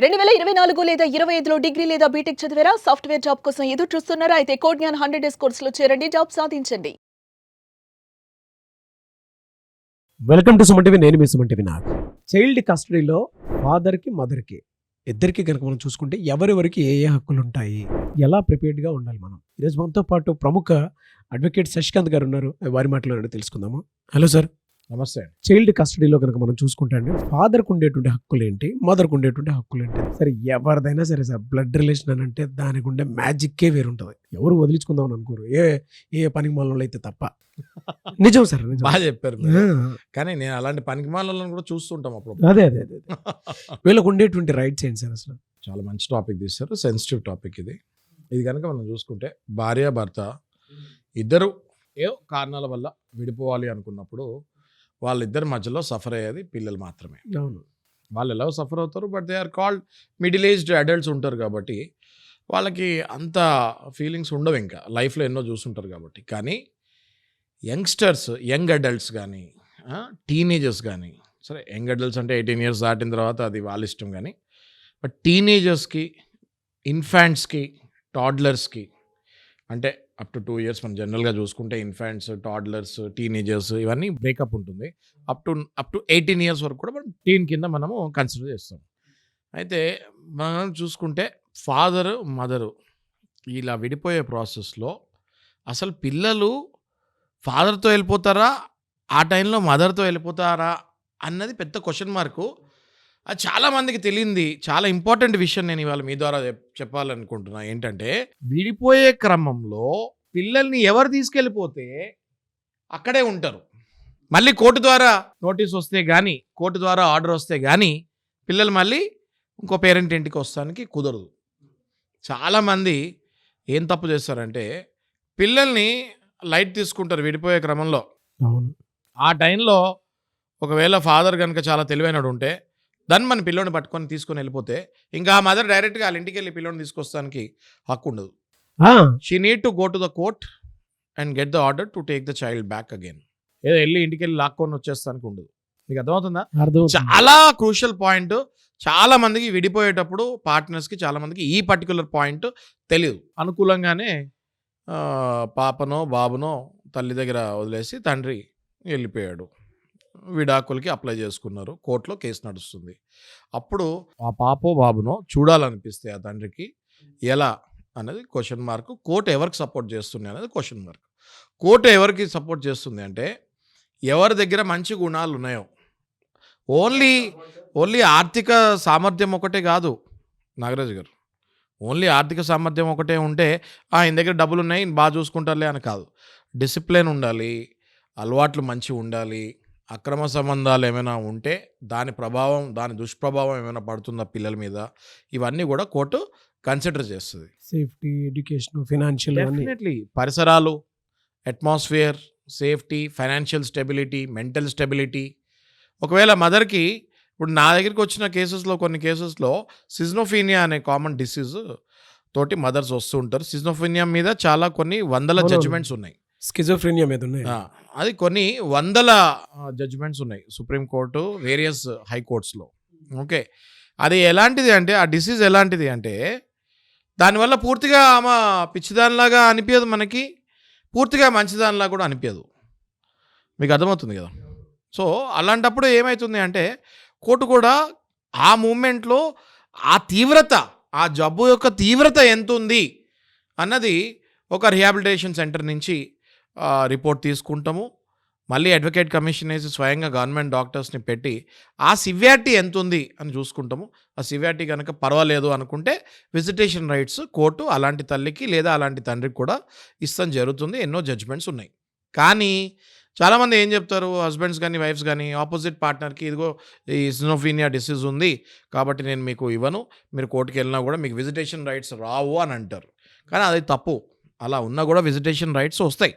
2024 లేదా 25లో డిగ్రీ లేదా బీటెక్ చదివారా? సాఫ్ట్‌వేర్ జాబ్ కోసం ఎదురు చూస్తున్నారా? అయితే కోడ్ జ్ఞాన్ 100 డేస్ కోర్సులో చేరండి. జాబ్ సాధించండి. Welcome to Suman TV. నేను మీ సుమన్ టీవీ. నాకు చైల్డ్ కస్టడీలో ఫాదర్కి మదర్కి ఇద్దరికి కనుక మనం చూసుకుంటే ఎవరెవరికి ఏ ఏ హక్కులు ఉంటాయి, ఎలా ప్రిపేర్డ్గా ఉండాలి మనం. ఈరోజు మనతో పాటు ప్రముఖ అడ్వకేట్ శశికాంత్ గారు ఉన్నారు. వారి మాటలు తెలుసుకుందాము. హలో సార్, నమస్తే. చైల్డ్ కస్టడీలో కనుక మనం చూసుకుంటే అండి, ఫాదర్కి ఉండేటువంటి హక్కులు ఏంటి, మదర్కి ఉండేటువంటి హక్కులు ఏంటి? సరే, ఎవరిదైనా సరే సార్, బ్లడ్ రిలేషన్ అని అంటే దానికి ఉండే మ్యాజిక్కే వేరుంటుంది. ఎవరు వదిలించుకుందాం అని అనుకోరు, ఏ పనికి మాలలో అయితే తప్ప. నిజం సార్, నిజం. బాగా చెప్పారు మీరు. ఆ, కానీ నేను అలాంటి పనికిమాలను కూడా చూస్తుంటాం అప్పుడు. అదే వీళ్ళకు ఉండేటువంటి రైట్స్ ఏంటి సార్ అసలు? చాలా మంచి టాపిక్ తీస్తారు, సెన్సిటివ్ టాపిక్ ఇది. ఇది కనుక మనం చూసుకుంటే భార్య భర్త ఇద్దరు ఏ కారణాల వల్ల విడిపోవాలి అనుకున్నప్పుడు వాళ్ళిద్దరి మధ్యలో సఫర్ అయ్యేది పిల్లలు మాత్రమే. అవును. వాళ్ళు ఎలా సఫర్ అవుతారు, but they are called middle aged adults ఉంటారు కాబట్టి వాళ్ళకి అంత ఫీలింగ్స్ ఉండవు. ఇంకా లైఫ్లో ఎన్నో చూస్తుంటారు కాబట్టి. కానీ యంగ్స్టర్స్, యంగ్ అడల్ట్స్ కానీ టీనేజర్స్ కానీ, సరే యంగ్ అడల్ట్స్ అంటే 18 years దాటిన తర్వాత అది వాళ్ళ ఇష్టం. కానీ బట్ టీనేజర్స్కి, ఇన్ఫాంట్స్కి, టాడ్లర్స్కి, అంటే అప్ టు 2 years మనం జనరల్గా చూసుకుంటే ఇన్ఫాంట్స్, టాడ్లర్స్, టీనేజర్స్ ఇవన్నీ బ్రేకప్ ఉంటుంది. అప్ టు 18 years వరకు కూడా మనం టీన్ కింద మనము కన్సిడర్ చేస్తాం. అయితే మనం చూసుకుంటే ఫాదరు, మదరు ఇలా విడిపోయే ప్రాసెస్లో అసలు పిల్లలు ఫాదర్తో వెళ్ళిపోతారా, ఆ టైంలో మదర్తో వెళ్ళిపోతారా అన్నది పెద్ద క్వశ్చన్ మార్కు. అది చాలామందికి తెలియంది. చాలా ఇంపార్టెంట్ విషయం నేను ఇవాళ మీ ద్వారా చెప్పాలనుకుంటున్నా. ఏంటంటే, విడిపోయే క్రమంలో పిల్లల్ని ఎవరు తీసుకెళ్ళిపోతే అక్కడే ఉంటారు. మళ్ళీ కోర్టు ద్వారా నోటీస్ వస్తే కానీ, కోర్టు ద్వారా ఆర్డర్ వస్తే కానీ పిల్లలు మళ్ళీ ఇంకో పేరెంట్ ఇంటికి వస్తానికి కుదరదు. చాలామంది ఏం తప్పు చేస్తారంటే, పిల్లల్ని లైట్ తీసుకుంటారు విడిపోయే క్రమంలో. అవును. ఆ టైంలో ఒకవేళ ఫాదర్ కనుక చాలా తెలివైనడు ఉంటే దాన్ని మన పిల్లోని పట్టుకొని తీసుకొని వెళ్ళిపోతే ఇంకా ఆ మదర్ డైరెక్ట్గా వాళ్ళ ఇంటికి వెళ్ళి పిల్లోని తీసుకొస్తానికి హక్కు ఉండదు. She need to go to the court and get the order to take the child back again. ఏదో వెళ్ళి ఇంటికి వెళ్ళి లాక్కొని వచ్చేస్తానికి ఉండదు. మీకు అర్థమవుతుందా? చాలా క్రూషియల్ పాయింట్. చాలా మందికి విడిపోయేటప్పుడు పార్ట్నర్స్కి చాలా మందికి ఈ పర్టికులర్ పాయింట్ తెలియదు. అనుకూలంగానే పాపనో బాబునో తల్లి దగ్గర వదిలేసి తండ్రి వెళ్ళిపోయాడు. విడాకులకి అప్లై చేసుకున్నారు, కోర్టులో కేసు నడుస్తుంది. అప్పుడు ఆ పాపో బాబునో చూడాలనిపిస్తే ఆ తండ్రికి ఎలా అనేది క్వశ్చన్ మార్క్. కోర్టు ఎవరికి సపోర్ట్ చేస్తుంది అనేది క్వశ్చన్ మార్క్. కోర్టు ఎవరికి సపోర్ట్ చేస్తుంది అంటే ఎవరి దగ్గర మంచి గుణాలు ఉన్నాయో. ఓన్లీ ఆర్థిక సామర్థ్యం ఒకటే కాదు నాగరాజు గారు. ఓన్లీ ఆర్థిక సామర్థ్యం ఒకటే ఉంటే ఈయన దగ్గర డబ్బులు ఉన్నాయి, బాగా చూసుకుంటారులే అని కాదు. డిసిప్లిన్ ఉండాలి, అలవాట్లు మంచిగా ఉండాలి, అక్రమ సంబంధాలు ఏమైనా ఉంటే దాని ప్రభావం, దాని దుష్ప్రభావం ఏమైనా పడుతుందా పిల్లల మీద, ఇవన్నీ కూడా కోర్టు కన్సిడర్ చేస్తుంది. సేఫ్టీ, ఎడ్యుకేషన్, ఫైనాన్షియల్, డెఫినెట్లీ పరిసరాలు, atmosphere, safety, financial stability, mental stability. ఒకవేళ మదర్కి ఇప్పుడు నా దగ్గరికి వచ్చిన కేసెస్లో, కొన్ని కేసెస్లో సిజ్నోఫీనియా అనే కామన్ డిసీజ్ తోటి మదర్స్ వస్తూ ఉంటారు. సిజ్నోఫీనియా మీద చాలా కొన్ని వందల జడ్జిమెంట్స్ ఉన్నాయి. స్కిజోఫ్రెనియా మీద ఉన్నాయి. అది కొన్ని వందల జడ్జిమెంట్స్ ఉన్నాయి సుప్రీంకోర్టు, వేరియస్ హైకోర్ట్స్లో. ఓకే, అది ఎలాంటిది అంటే, ఆ డిసీజ్ ఎలాంటిది అంటే దానివల్ల పూర్తిగా ఆమె పిచ్చిదానిలాగా అనిపించదు మనకి, పూర్తిగా మంచిదానిలాగా కూడా అనిపించదు. మీకు అర్థమవుతుంది కదా? సో అలాంటప్పుడు ఏమవుతుంది అంటే కోర్టు కూడా ఆ మూమెంట్లో ఆ తీవ్రత, ఆ జబ్బు యొక్క తీవ్రత ఎంత ఉంది అన్నది ఒక రిహాబిలిటేషన్ సెంటర్ నుంచి రిపోర్ట్ తీసుకుంటాము. మళ్ళీ అడ్వకేట్ కమిషన్ వేసి స్వయంగా గవర్నమెంట్ డాక్టర్స్ని పెట్టి ఆ సివియారిటీ ఎంత ఉంది అని చూసుకుంటాము. ఆ సివియారిటీ కనుక పర్వాలేదు అనుకుంటే విజిటేషన్ రైట్స్ కోర్టు అలాంటి తల్లికి లేదా అలాంటి తండ్రికి కూడా ఇస్తాం జరుగుతుంది. ఎన్నో జడ్జిమెంట్స్ ఉన్నాయి. కానీ చాలామంది ఏం చెప్తారు, హస్బెండ్స్ కానీ వైఫ్స్ కానీ, ఆపోజిట్ పార్ట్నర్కి ఇదిగో ఈ సిజ్నోఫీనియా డిసీజ్ ఉంది కాబట్టి నేను మీకు ఇవ్వను, మీరు కోర్టుకి వెళ్ళినా కూడా మీకు విజిటేషన్ రైట్స్ రావు అని అంటారు. కానీ అది తప్పు. అలా ఉన్నా కూడా విజిటేషన్ రైట్స్ వస్తాయి.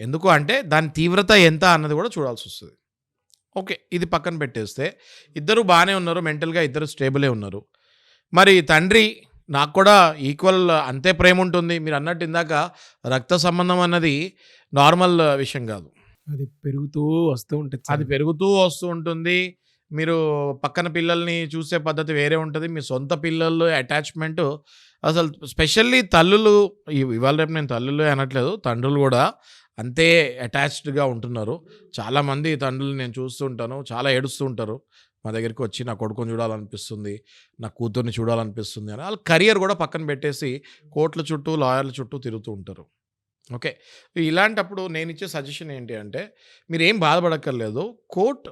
ఎందుకు అంటే దాని తీవ్రత ఎంత అన్నది కూడా చూడాల్సి వస్తుంది. ఓకే, ఇది పక్కన పెట్టేస్తే ఇద్దరు బాగానే ఉన్నారు, మెంటల్గా ఇద్దరు స్టేబులే ఉన్నారు. మరి తండ్రి నాకు కూడా ఈక్వల్ అంతే ప్రేమ ఉంటుంది. మీరు అన్నట్టు ఇందాక రక్త సంబంధం అన్నది నార్మల్ విషయం కాదు. అది పెరుగుతూ వస్తూ ఉంటుంది. అది పెరుగుతూ వస్తూ ఉంటుంది. మీరు పక్కన పిల్లల్ని చూసే పద్ధతి వేరే ఉంటుంది. మీ సొంత పిల్లలు అటాచ్‌మెంట్ అసలు స్పెషల్లీ తల్లులు ఇవాళ రేపు నేను తల్లులే అనట్లేదు. తండ్రులు కూడా అంతే అటాచ్డ్‌గా ఉంటున్నారు. చాలామంది తండ్రులు నేను చూస్తూ ఉంటాను. చాలా ఏడుస్తూ ఉంటారు. మా దగ్గరికి వచ్చి నా కొడుకుని చూడాలనిపిస్తుంది, నా కూతుర్ని చూడాలనిపిస్తుంది అని. వాళ్ళ కెరియర్ కూడా పక్కన పెట్టేసి కోర్టుల చుట్టూ, లాయర్ల చుట్టూ తిరుగుతూ ఉంటారు. ఓకే. ఇలాంటప్పుడు నేనిచ్చే సజెషన్ ఏంటి అంటే, మీరేం బాధపడక్కర్లేదు. కోర్ట్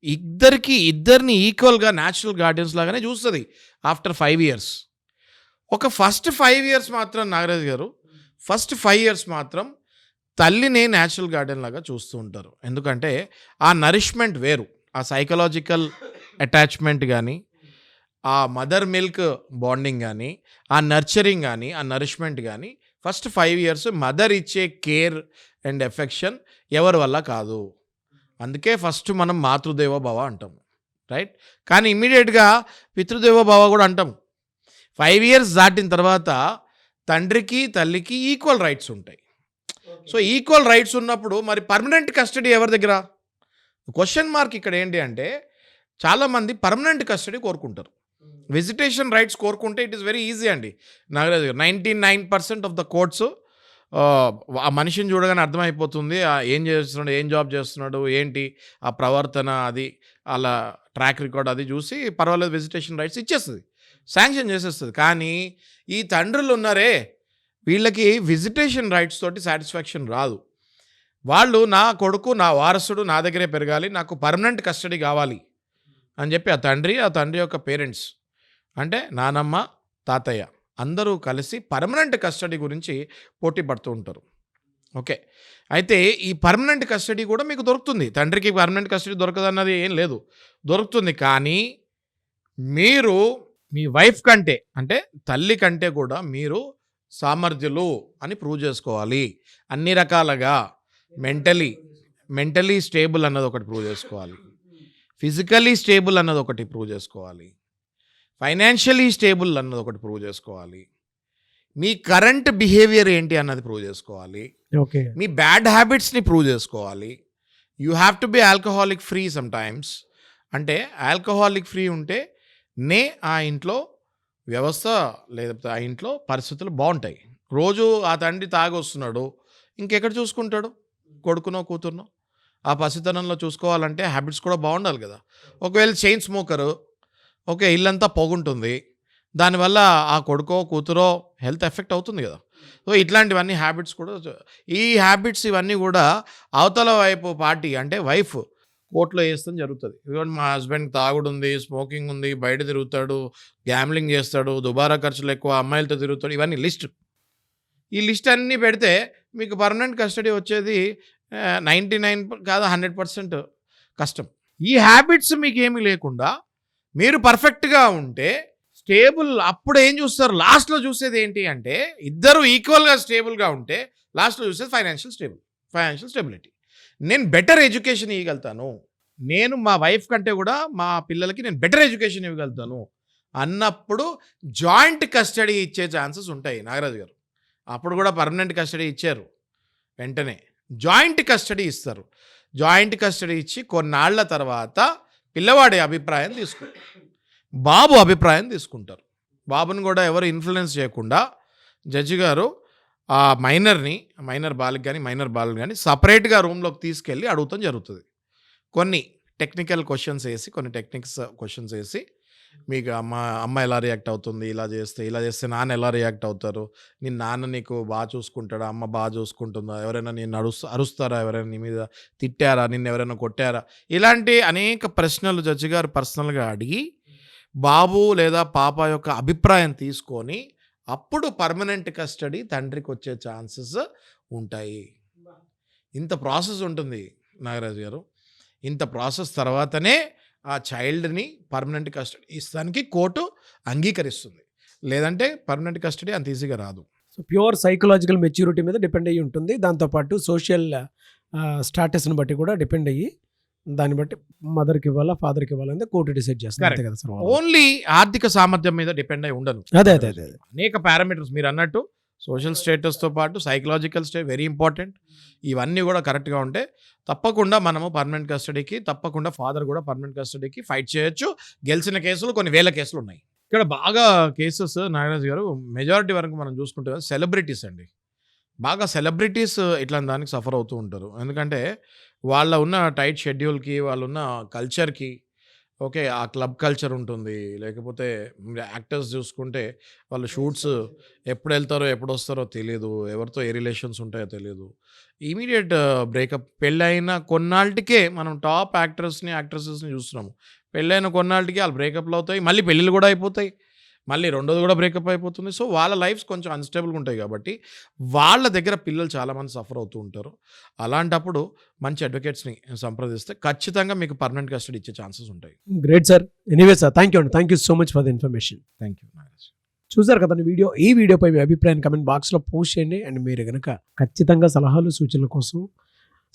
ఇద్దరిని ఈక్వల్‌గా న్యాచురల్ గార్డియన్స్ లాగానే చూస్తది ఆఫ్టర్ 5 ఇయర్స్. ఒక ఫస్ట్ 5 ఇయర్స్ మాత్రం నాగరాజు గారు, ఫస్ట్ 5 ఇయర్స్ మాత్రం తల్లిని న్యాచురల్ గార్డియన్ లాగా చూస్తూ ఉంటారు. ఎందుకంటే ఆ నరిష్మెంట్ వేరు. ఆ సైకలాజికల్ అటాచ్‌మెంట్ గానీ, ఆ మదర్ మిల్క్ బాండింగ్ గానీ, ఆ నర్చరింగ్ గానీ, ఆ నరిష్మెంట్ గానీ ఫస్ట్ 5 ఇయర్స్ మదర్ ఇచ్చే కేర్ అండ్ ఎఫెక్షన్ ఎవరి వల్ల కాదు. అందుకే ఫస్ట్ మనం మాతృదేవో భవ అంటాం. రైట్? కానీ ఇమ్మీడియేట్‌గా పితృదేవో భవ కూడా అంటాం. 5 ఇయర్స్ దాటిన తర్వాత తండ్రికి, తల్లికి ఈక్వల్ రైట్స్ ఉంటాయి. సో, ఈక్వల్ రైట్స్ ఉన్నప్పుడు మరి పర్మనెంట్ కస్టడీ ఎవరి దగ్గర? క్వెషన్ మార్క్ ఇక్కడ ఏంటి అంటే, చాలామంది పర్మనెంట్ కస్టడీ కోరుకుంటారు. విజిటేషన్ రైట్స్ కోరుకుంటే ఇట్ ఈస్ వెరీ ఈజీ అండి. నాగరాజు గారు 99% ఆఫ్ ద కోర్ట్స్ ఆ మనిషిని చూడగానే అర్థమైపోతుంది. ఏం చేస్తున్నాడు, ఏం జాబ్ చేస్తున్నాడు, ఏంటి ఆ ప్రవర్తన, అది అలా ట్రాక్ రికార్డ్ అది చూసి పర్వాలేదు విజిటేషన్ రైట్స్ ఇచ్చేస్తుంది, శాంక్షన్ చేసేస్తుంది. కానీ ఈ తండ్రులు ఉన్నారే, వీళ్ళకి విజిటేషన్ రైట్స్ తోటి సాటిస్ఫాక్షన్ రాదు. వాళ్ళు నా కొడుకు, నా వారసుడు నా దగ్గరే పెరగాలి, నాకు పర్మనెంట్ కస్టడీ కావాలి అని చెప్పి ఆ తండ్రి యొక్క పేరెంట్స్ అంటే నానమ్మ, తాతయ్య అందరూ కలిసి పర్మనెంట్ కస్టడీ గురించి పోటీ పడుతూ ఉంటారు. ఓకే. అయితే ఈ పర్మనెంట్ కస్టడీ కూడా మీకు దొరుకుతుంది. తండ్రికి పర్మనెంట్ కస్టడీ దొరకదన్నది ఏం లేదు, దొరుకుతుంది. కానీ మీరు మీ వైఫ్ కంటే అంటే తల్లి కంటే కూడా మీరు సామర్థ్యులు అని ప్రూవ్ చేసుకోవాలి. అన్ని రకాలుగా మెంటలీ స్టేబుల్ అన్నది ఒకటి ప్రూవ్ చేసుకోవాలి, ఫిజికలీ స్టేబుల్ అన్నది ఒకటి ప్రూవ్ చేసుకోవాలి, ఫైనాన్షియలీ స్టేబుల్ అన్నది ఒకటి ప్రూవ్ చేసుకోవాలి, మీ కరెంట్ బిహేవియర్ ఏంటి అన్నది ప్రూవ్ చేసుకోవాలి, ఓకే, మీ బ్యాడ్ హ్యాబిట్స్ని ప్రూవ్ చేసుకోవాలి. You have to be alcoholic free some times. అంటే ఆల్కహాలిక్ ఫ్రీ ఉంటే ఆ ఇంట్లో వ్యవస్థ లేకపోతే ఆ ఇంట్లో పరిస్థితులు బాగుంటాయి. రోజు ఆ తండ్రి తాగి వస్తున్నాడు, ఇంకెక్కడ చూసుకుంటాడు కొడుకునో కూతురునో? ఆ పసితనంలో చూసుకోవాలంటే హ్యాబిట్స్ కూడా బాగుండాలి కదా. ఒకవేళ చైన్ స్మోకరు, ఓకే, ఇల్లంతా పొగుంటుంది, దానివల్ల ఆ కొడుకో కూతురో హెల్త్ ఎఫెక్ట్ అవుతుంది కదా. సో ఇట్లాంటివన్నీ హ్యాబిట్స్ కూడా, ఈ హ్యాబిట్స్ ఇవన్నీ కూడా అవతల వైపు పార్టీ అంటే వైఫ్ కోర్టులో వేస్తాం జరుగుతుంది. ఇదిగోండి మా హస్బెండ్ తాగుడు ఉంది, స్మోకింగ్ ఉంది, బయట తిరుగుతాడు, గ్యామ్లింగ్ చేస్తాడు, దుబారా ఖర్చులు ఎక్కువ, అమ్మాయిలతో తిరుగుతాడు, ఇవన్నీ లిస్ట్. ఈ లిస్ట్ అన్నీ పెడితే మీకు పర్మనెంట్ కస్టడీ వచ్చేది 99 కాదు 100% కష్టం. ఈ హ్యాబిట్స్ మీకు ఏమీ లేకుండా మీరు పర్ఫెక్ట్గా ఉంటే స్టేబుల్, అప్పుడు ఏం చూస్తారు లాస్ట్లో చూసేది ఏంటి అంటే, ఇద్దరు ఈక్వల్గా స్టేబుల్గా ఉంటే లాస్ట్లో చూసేది ఫైనాన్షియల్ స్టెబిలిటీ. నేను బెటర్ ఎడ్యుకేషన్ ఇవ్వగలుగుతాను, నేను మా వైఫ్ కంటే కూడా మా పిల్లలకి నేను బెటర్ ఎడ్యుకేషన్ ఇవ్వగలుగుతాను అన్నప్పుడు జాయింట్ కస్టడీ ఇచ్చే ఛాన్సెస్ ఉంటాయి. నాగరాజు గారు అప్పుడు కూడా పర్మనెంట్ కస్టడీ ఇచ్చారు, వెంటనే జాయింట్ కస్టడీ ఇస్తారు. జాయింట్ కస్టడీ ఇచ్చి కొన్నాళ్ల తర్వాత పిల్లవాడి అభిప్రాయం తీసుకుంటారు, బాబు అభిప్రాయం తీసుకుంటారు. బాబుని కూడా ఎవరు ఇన్ఫ్లుయెన్స్ చేయకుండా జడ్జి గారు ఆ మైనర్ బాలిక కానీ సపరేట్గా రూమ్లోకి తీసుకెళ్ళి అడుగుతాం జరుగుతుంది. కొన్ని టెక్నికల్ క్వశ్చన్స్ వేసి, కొన్ని క్వశ్చన్స్ వేసి, మీకు అమ్మ ఎలా రియాక్ట్ అవుతుంది, ఇలా చేస్తే నాన్న ఎలా రియాక్ట్ అవుతారు, నాన్న నీకు బాగా చూసుకుంటాడా, అమ్మ బాగా చూసుకుంటుందా, ఎవరైనా నిన్ను అరుస్తారా, ఎవరైనా నీ మీద తిట్టారా, నిన్ను ఎవరైనా కొట్టారా, ఇలాంటి అనేక ప్రశ్నలు జడ్జి గారు పర్సనల్గా అడిగి బాబు లేదా పాప యొక్క అభిప్రాయం తీసుకొని అప్పుడు పర్మనెంట్ కస్టడీ తండ్రికి వచ్చే ఛాన్సెస్ ఉంటాయి. ఇంత ప్రాసెస్ ఉంటుంది నాగరాజు గారు. ఇంత ప్రాసెస్ తర్వాతనే ఆ చైల్డ్ని పర్మనెంట్ కస్టడీ ఇస్తానికి కోర్టు అంగీకరిస్తుంది, లేదంటే పర్మనెంట్ కస్టడీ అంత ఈజీగా రాదు. సో ప్యూర్ సైకలాజికల్ మెచ్యూరిటీ మీద డిపెండ్ అయ్యి ఉంటుంది. దాంతోపాటు సోషల్ స్టాటస్ని బట్టి కూడా డిపెండ్ అయ్యి, దాన్ని బట్టి మదర్కి ఇవ్వాలా, ఫాదర్కి ఇవ్వాలంటే కోర్టు డిసైడ్ చేస్తారు. అంతే కదా సార్? ఓన్లీ ఆర్థిక సామర్థ్యం మీద డిపెండ్ అయి ఉండను. అదే అనేక పారామీటర్స్ మీరు అన్నట్టు సోషల్ స్టేటస్తో పాటు సైకలాజికల్ స్టేట్ వెరీ ఇంపార్టెంట్. ఇవన్నీ కూడా కరెక్ట్గా ఉంటే తప్పకుండా మనము పర్మనెంట్ కస్టడీకి, తప్పకుండా ఫాదర్ కూడా పర్మనెంట్ కస్టడీకి ఫైట్ చేయొచ్చు. గెలిచిన కేసులు కొన్ని వేల కేసులు ఉన్నాయి. ఇక్కడ బాగా కేసెస్ నాగరాజ్ గారు మెజారిటీ వరకు మనం చూసుకుంటే సెలబ్రిటీస్ అండి. బాగా సెలబ్రిటీస్ ఇట్లాంటి దానికి సఫర్ అవుతూ ఉంటారు. ఎందుకంటే వాళ్ళ ఉన్న టైట్ షెడ్యూల్కి, వాళ్ళు ఉన్న కల్చర్కి, ఓకే, ఆ క్లబ్ కల్చర్ ఉంటుంది. లేకపోతే యాక్టర్స్ చూసుకుంటే వాళ్ళు షూట్స్ ఎప్పుడు వెళ్తారో ఎప్పుడు వస్తారో తెలియదు, ఎవరితో ఏ రిలేషన్స్ ఉంటాయో తెలియదు. Immediate breakup. పెళ్ళైన కొన్నాళ్ళకే మనం టాప్ యాక్టర్స్ని, యాక్ట్రెసెస్ని చూస్తున్నాము. పెళ్ళైన కొన్నాళ్ళకి వాళ్ళు బ్రేకప్లు అవుతాయి, మళ్ళీ పెళ్ళిళ్ళు కూడా అయిపోతాయి, మళ్ళీ రెండోది కూడా బ్రేకప్ అయిపోతుంది. సో వాళ్ళ లైఫ్స్ కొంచెం అన్స్టేబుల్గా ఉంటాయి కాబట్టి వాళ్ళ దగ్గర పిల్లలు చాలామంది సఫర్ అవుతూ ఉంటారు. అలాంటప్పుడు మంచి అడ్వకేట్స్ని సంప్రదిస్తే ఖచ్చితంగా మీకు పర్మనెంట్ కస్టడీ ఇచ్చే ఛాన్సెస్ ఉంటాయి. Great sir. Anyway sir, thank you అండి. Thank you so much for the information. Thank you Nagaraj. చూసారు కదండి వీడియో. ఈ వీడియోపై మీ అభిప్రాయం కమెంట్ బాక్స్లో పోస్ట్ చేయండి. అండ్ మీరు కనుక ఖచ్చితంగా సలహాలు సూచనల కోసం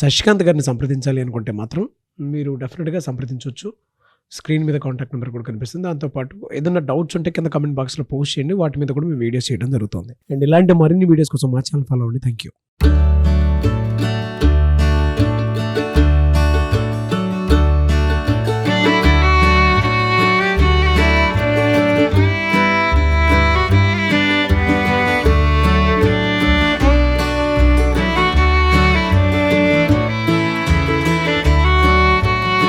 శశికాంత్ గారిని సంప్రదించాలి అనుకుంటే మాత్రం మీరు డెఫినెట్గా సంప్రదించవచ్చు. స్క్రీన్ మీద కాంటాక్ట్ నెంబర్ కూడా కనిపిస్తుంది. దాంతోపాటు ఏదైనా డౌట్స్ ఉంటే కింద కమెంట్ బాక్స్లో పోస్ట్ చేయండి. వాటి మీద కూడా మేము వీడియోస్ చేయడం జరుగుతుంది. అండ్ ఇలాంటి మరిన్ని వీడియోస్ కోసం మా ఛానల్ ఫాలో అవ్వండి. Thank you.